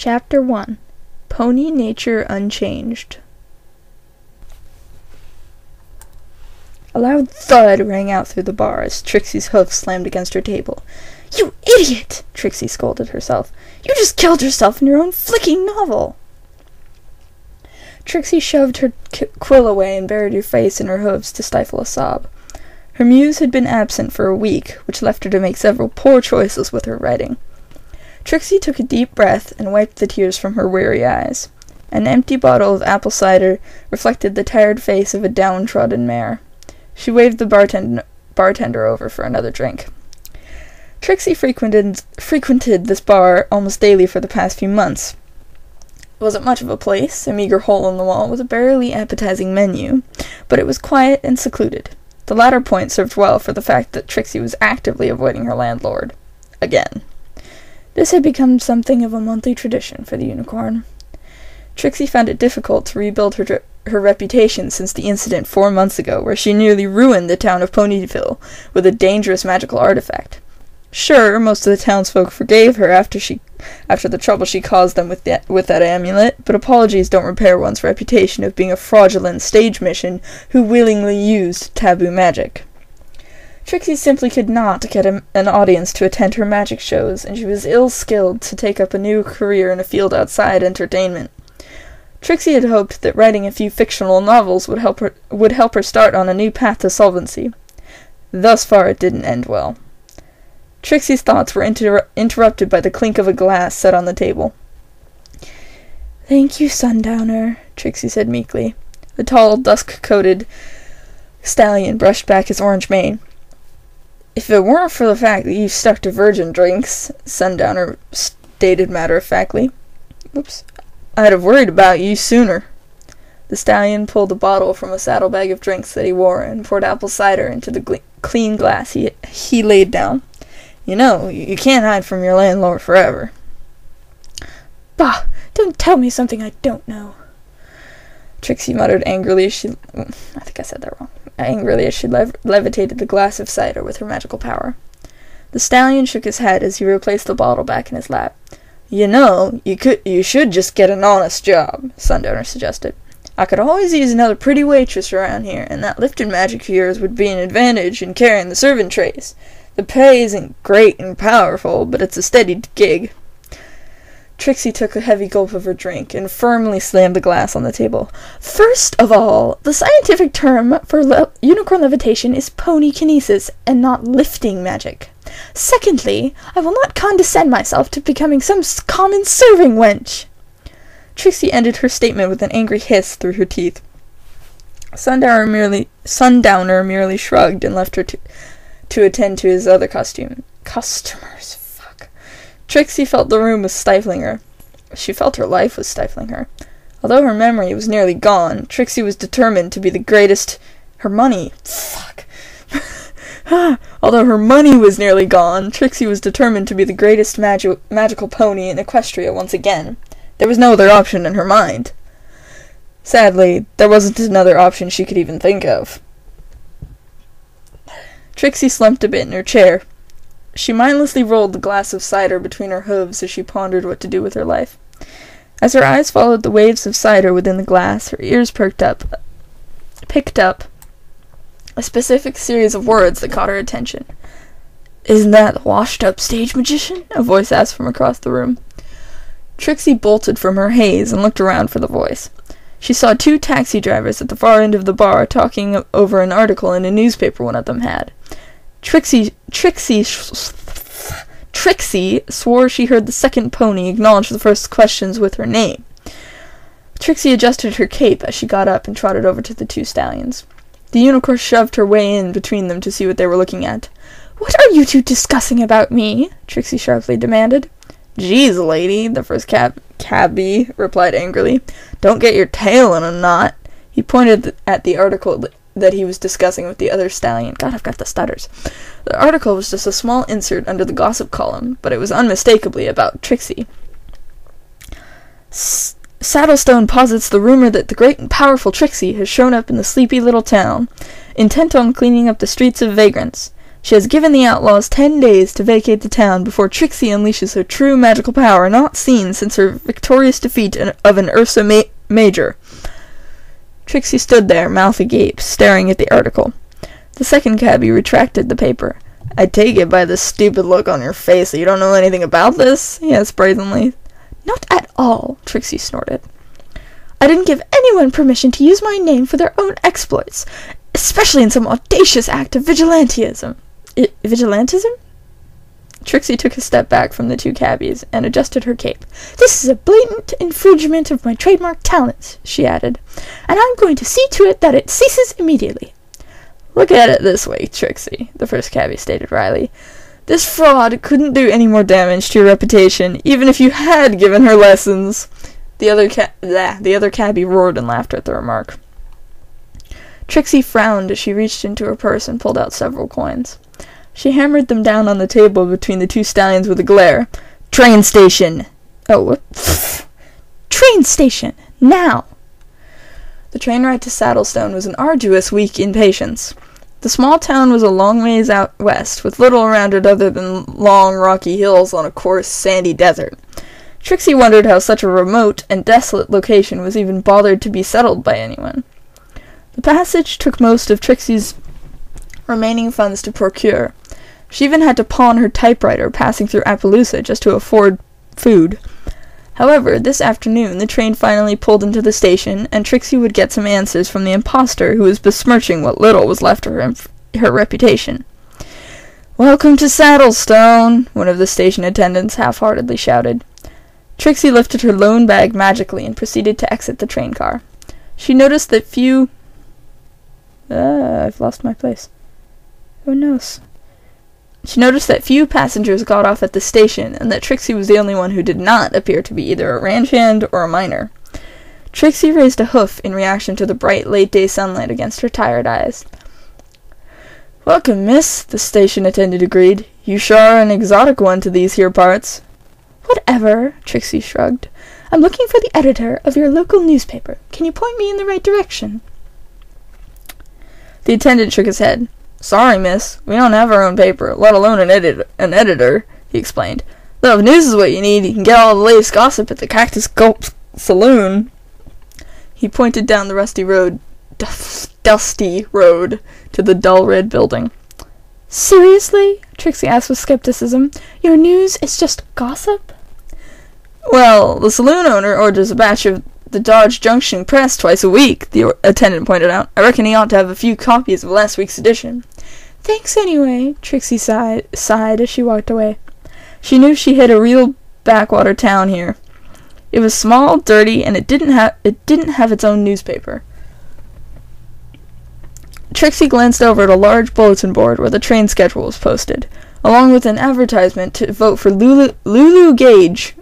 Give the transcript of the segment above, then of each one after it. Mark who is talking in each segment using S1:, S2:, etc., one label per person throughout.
S1: Chapter 1. Pony Nature Unchanged. A loud thud rang out through the bar as Trixie's hoof slammed against her table. "You idiot!" Trixie scolded herself. "You just killed yourself in your own flicking novel!" Trixie shoved her quill away and buried her face in her hooves to stifle a sob. Her muse had been absent for a week, which left her to make several poor choices with her writing. Trixie took a deep breath and wiped the tears from her weary eyes. An empty bottle of apple cider reflected the tired face of a downtrodden mare. She waved the bartender over for another drink. Trixie frequented this bar almost daily for the past few months. It wasn't much of a place, a meager hole in the wall with a barely appetizing menu, but it was quiet and secluded. The latter point served well for the fact that Trixie was actively avoiding her landlord. Again. This had become something of a monthly tradition for the unicorn. Trixie found it difficult to rebuild her reputation since the incident 4 months ago, where she nearly ruined the town of Ponyville with a dangerous magical artifact. Sure, most of the townsfolk forgave her after the trouble she caused them with that amulet, but apologies don't repair one's reputation of being a fraudulent stage mission who willingly used taboo magic. Trixie simply could not get an audience to attend her magic shows, and she was ill-skilled to take up a new career in a field outside entertainment. Trixie had hoped that writing a few fictional novels would help her start on a new path to solvency. Thus far it didn't end well. Trixie's thoughts were interrupted by the clink of a glass set on the table. "Thank you, Sundowner," Trixie said meekly. The tall, dusk-coated stallion brushed back his orange mane. "If it weren't for the fact that you stuck to virgin drinks," Sundowner stated matter-of-factly, "I'd have worried about you sooner." The stallion pulled a bottle from a saddlebag of drinks that he wore and poured apple cider into the clean glass he laid down. "You know, you can't hide from your landlord forever." "Bah! Don't tell me something I don't know," Trixie muttered angrily as she levitated the glass of cider with her magical power. The stallion shook his head as he replaced the bottle back in his lap. "You know, you should just get an honest job," Sundowner suggested. "I could always use another pretty waitress around here, and that lifted magic of yours would be an advantage in carrying the serving trays. The pay isn't great and powerful, but it's a steady gig." Trixie took a heavy gulp of her drink and firmly slammed the glass on the table. "First of all, the scientific term for unicorn levitation is ponykinesis and not lifting magic. Secondly, I will not condescend myself to becoming some common serving wench." Trixie ended her statement with an angry hiss through her teeth. Sundowner merely shrugged and left her to attend to his other customers. Trixie felt the room was stifling her. She felt her life was stifling her. Although her memory was nearly gone, Trixie was determined to be the greatest... Although her money was nearly gone, Trixie was determined to be the greatest magical pony in Equestria once again. There was no other option in her mind. Sadly, there wasn't another option she could even think of. Trixie slumped a bit in her chair. She mindlessly rolled the glass of cider between her hooves as she pondered what to do with her life. As her eyes followed the waves of cider within the glass, her ears picked up a specific series of words that caught her attention. "Isn't that the washed-up stage magician?" a voice asked from across the room. Trixie bolted from her haze and looked around for the voice. She saw 2 taxi drivers at the far end of the bar talking over an article in a newspaper one of them had. Trixie swore she heard the second pony acknowledge the first questions with her name. Trixie adjusted her cape as she got up and trotted over to the 2 stallions. The unicorn shoved her way in between them to see what they were looking at. "What are you 2 discussing about me?" Trixie sharply demanded. "Geez, lady," the first cabbie replied angrily. "Don't get your tail in a knot." He pointed at the article that he was discussing with the other stallion. God, I've got the stutters. The article was just a small insert under the gossip column, but it was unmistakably about Trixie. Saddlestone posits the rumor that the great and powerful Trixie has shown up in the sleepy little town, intent on cleaning up the streets of vagrants. She has given the outlaws 10 days to vacate the town before Trixie unleashes her true magical power, not seen since her victorious defeat of an Ursa Major. Trixie stood there, mouth agape, staring at the article. The second cabbie retracted the paper. "I take it by the stupid look on your face that you don't know anything about this?" he asked brazenly. "Not at all," Trixie snorted. "I didn't give anyone permission to use my name for their own exploits, especially in some audacious act of vigilantism." Vigilantism? Trixie took a step back from the two cabbies and adjusted her cape. "This is a blatant infringement of my trademark talents," she added, "and I'm going to see to it that it ceases immediately." "Look at it this way, Trixie," the first cabbie stated wryly. "This fraud couldn't do any more damage to your reputation, even if you had given her lessons." The other cabbie roared in laughter at the remark. Trixie frowned as she reached into her purse and pulled out several coins. She hammered them down on the table between the two stallions with a glare. "Train station!" "Oh, what?" "Train station! Now!" The train ride to Saddlestone was an arduous week in patience. The small town was a long ways out west, with little around it other than long, rocky hills on a coarse, sandy desert. Trixie wondered how such a remote and desolate location was even bothered to be settled by anyone. The passage took most of Trixie's remaining funds to procure. She even had to pawn her typewriter passing through Appaloosa just to afford food. However, this afternoon the train finally pulled into the station, and Trixie would get some answers from the impostor who was besmirching what little was left of her reputation. "Welcome to Saddlestone," one of the station attendants half-heartedly shouted. Trixie lifted her lone bag magically and proceeded to exit the train car. She noticed that I've lost my place. Oh no. She noticed that few passengers got off at the station, and that Trixie was the only one who did not appear to be either a ranch hand or a miner. Trixie raised a hoof in reaction to the bright late-day sunlight against her tired eyes. "Welcome, miss," the station attendant agreed. "You sure are an exotic one to these here parts." "Whatever," Trixie shrugged. "I'm looking for the editor of your local newspaper. Can you point me in the right direction?" The attendant shook his head. "Sorry, miss. We don't have our own paper, let alone an editor," he explained. "Though if news is what you need, you can get all the latest gossip at the Cactus Gulp Saloon." He pointed down the dusty road, to the dull red building. "Seriously?" Trixie asked with skepticism. "Your news is just gossip?" "Well, the saloon owner orders a batch of the Dodge Junction Press twice a week," the attendant pointed out. "I reckon he ought to have a few copies of last week's edition." "Thanks anyway," Trixie sighed as she walked away. She knew she hit a real backwater town here. It was small, dirty, and it didn't have its own newspaper. Trixie glanced over at a large bulletin board where the train schedule was posted, along with an advertisement to vote for Lulu Gage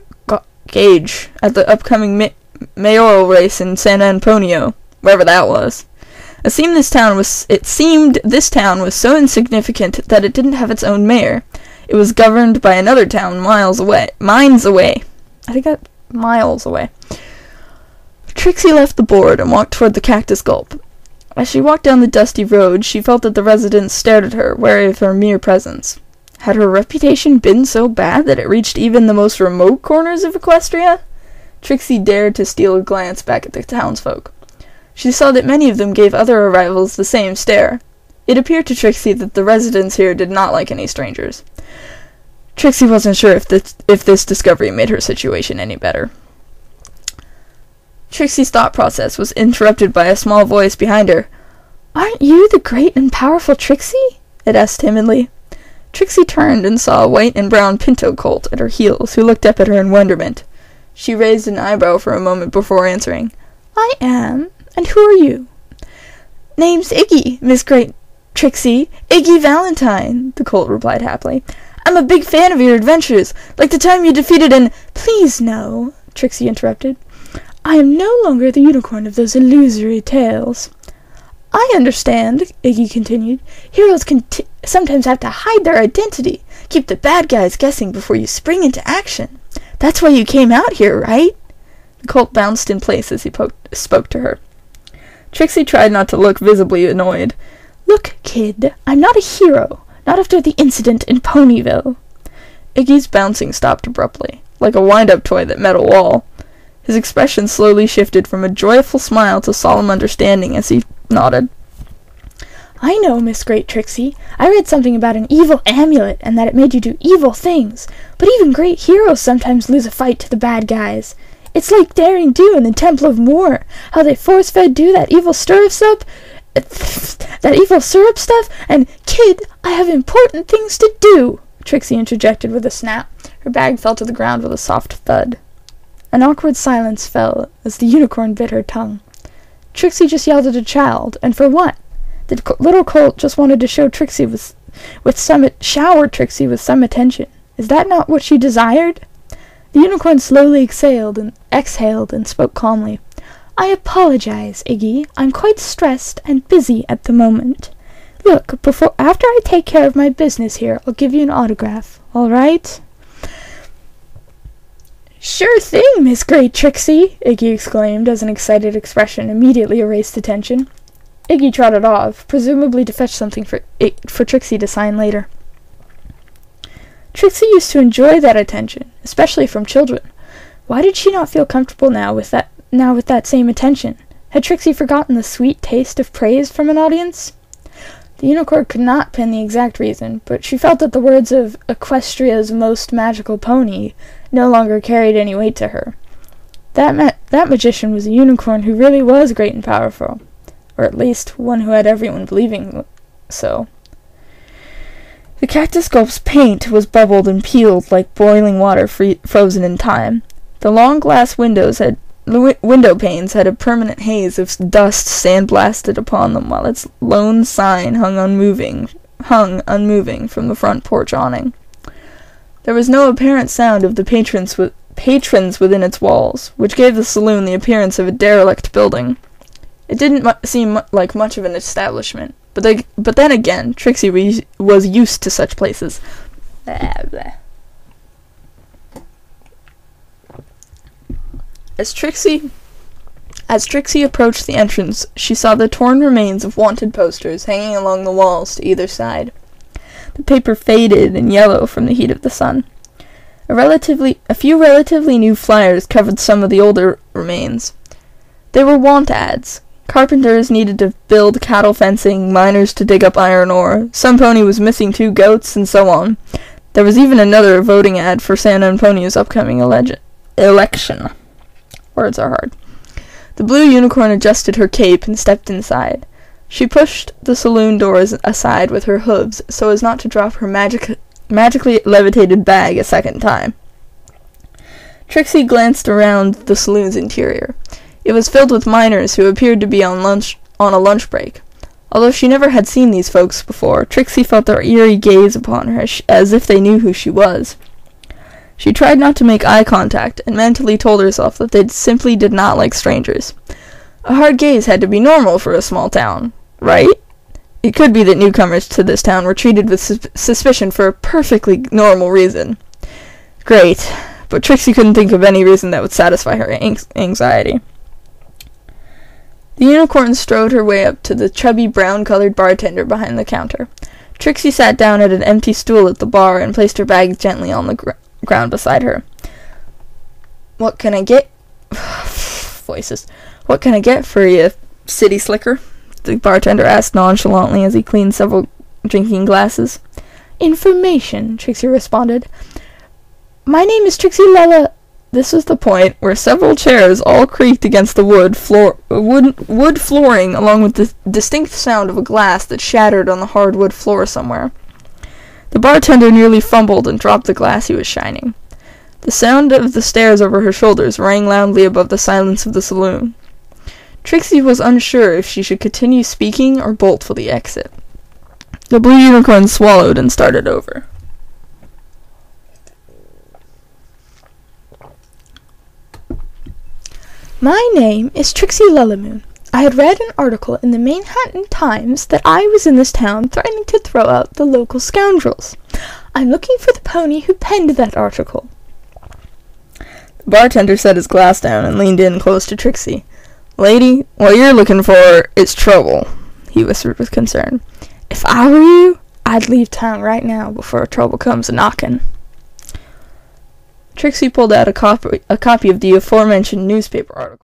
S1: at the upcoming mayoral race in San Antonio, wherever that was. It seemed this town was so insignificant that it didn't have its own mayor. It was governed by another town miles away. Trixie left the board and walked toward the Cactus Gulp. As she walked down the dusty road, she felt that the residents stared at her, wary of her mere presence. Had her reputation been so bad that it reached even the most remote corners of Equestria? Trixie dared to steal a glance back at the townsfolk. She saw that many of them gave other arrivals the same stare. It appeared to Trixie that the residents here did not like any strangers. Trixie wasn't sure if this discovery made her situation any better. Trixie's thought process was interrupted by a small voice behind her. "Aren't you the great and powerful Trixie?" it asked timidly. Trixie turned and saw a white and brown pinto colt at her heels, who looked up at her in wonderment. She raised an eyebrow for a moment before answering. "I am. And who are you?" "Name's Iggy, Miss Great Trixie. Iggy Valentine," the colt replied happily. "I'm a big fan of your adventures, like the time you defeated an—" "Please no," Trixie interrupted. "I am no longer the unicorn of those illusory tales." "I understand," Iggy continued. "Heroes sometimes have to hide their identity, keep the bad guys guessing before you spring into action. That's why you came out here, right?" The colt bounced in place as he spoke to her. Trixie tried not to look visibly annoyed. "Look, kid, I'm not a hero, Not after the incident in Ponyville." Iggy's bouncing stopped abruptly, like a wind-up toy that met a wall. His expression slowly shifted from a joyful smile to solemn understanding as he nodded. "I know, Miss Great Trixie. I read something about an evil amulet, and that it made you do evil things. But even great heroes sometimes lose a fight to the bad guys. It's like Daring Do in the Temple of Moor, how they force-fed Do that evil syrup stuff, and kid, I have important things to do," Trixie interjected with a snap. Her bag fell to the ground with a soft thud. An awkward silence fell as the unicorn bit her tongue. Trixie just yelled at a child, and for what? The little colt just wanted to shower Trixie with some attention. Is that not what she desired? The unicorn slowly exhaled and spoke calmly. "I apologize, Iggy. I'm quite stressed and busy at the moment. Look, after I take care of my business here, I'll give you an autograph. All right?" "Sure thing, Miss Great Trixie," Iggy exclaimed as an excited expression immediately erased the tension. Iggy trotted off, presumably to fetch something for Trixie to sign later. Trixie used to enjoy that attention, especially from children. Why did she not feel comfortable now with that same attention? Had Trixie forgotten the sweet taste of praise from an audience? The unicorn could not pin the exact reason, but she felt that the words of Equestria's most magical pony no longer carried any weight to her. That magician was a unicorn who really was great and powerful, or at least one who had everyone believing so. The cactus gulp's paint was bubbled and peeled like boiling water frozen in time. The long glass window panes had a permanent haze of dust sandblasted upon them, while its lone sign hung unmoving from the front porch awning. There was no apparent sound of the patrons within its walls, which gave the saloon the appearance of a derelict building. It didn't seem like much of an establishment, but then again, Trixie was used to such places. Blah, blah. As Trixie approached the entrance, she saw the torn remains of wanted posters hanging along the walls to either side. The paper faded and yellow from the heat of the sun. A few relatively new flyers covered some of the older remains. They were want ads. Carpenters needed to build cattle fencing, miners to dig up iron ore, some pony was missing 2 goats, and so on. There was even another voting ad for San Antonio's upcoming election. Words are hard. The blue unicorn adjusted her cape and stepped inside. She pushed the saloon doors aside with her hooves so as not to drop her magically levitated bag a second time. Trixie glanced around the saloon's interior. It was filled with miners who appeared to be on a lunch break. Although she never had seen these folks before, Trixie felt their eerie gaze upon her as if they knew who she was. She tried not to make eye contact and mentally told herself that they simply did not like strangers. A hard gaze had to be normal for a small town, right? It could be that newcomers to this town were treated with suspicion for a perfectly normal reason. Great, but Trixie couldn't think of any reason that would satisfy her anxiety. The unicorn strode her way up to the chubby brown-colored bartender behind the counter. Trixie sat down at an empty stool at the bar and placed her bag gently on the ground beside her. "What can I get?" Voices. "What can I get for you, city slicker?" the bartender asked nonchalantly as he cleaned several drinking glasses. "Information," Trixie responded. "My name is Trixie Lella." This was the point where several chairs all creaked against the wood flooring, along with the distinct sound of a glass that shattered on the hardwood floor somewhere. The bartender nearly fumbled and dropped the glass he was shining. The sound of the stairs over her shoulders rang loudly above the silence of the saloon. Trixie was unsure if she should continue speaking or bolt for the exit. The blue unicorn swallowed and started over. "My name is Trixie Lullamoon. I had read an article in the Manhattan Times that I was in this town threatening to throw out the local scoundrels. I'm looking for the pony who penned that article." The bartender set his glass down and leaned in close to Trixie. "Lady, what you're looking for is trouble," he whispered with concern. "If I were you, I'd leave town right now before trouble comes a-knockin'." Trixie pulled out a copy of the aforementioned newspaper article.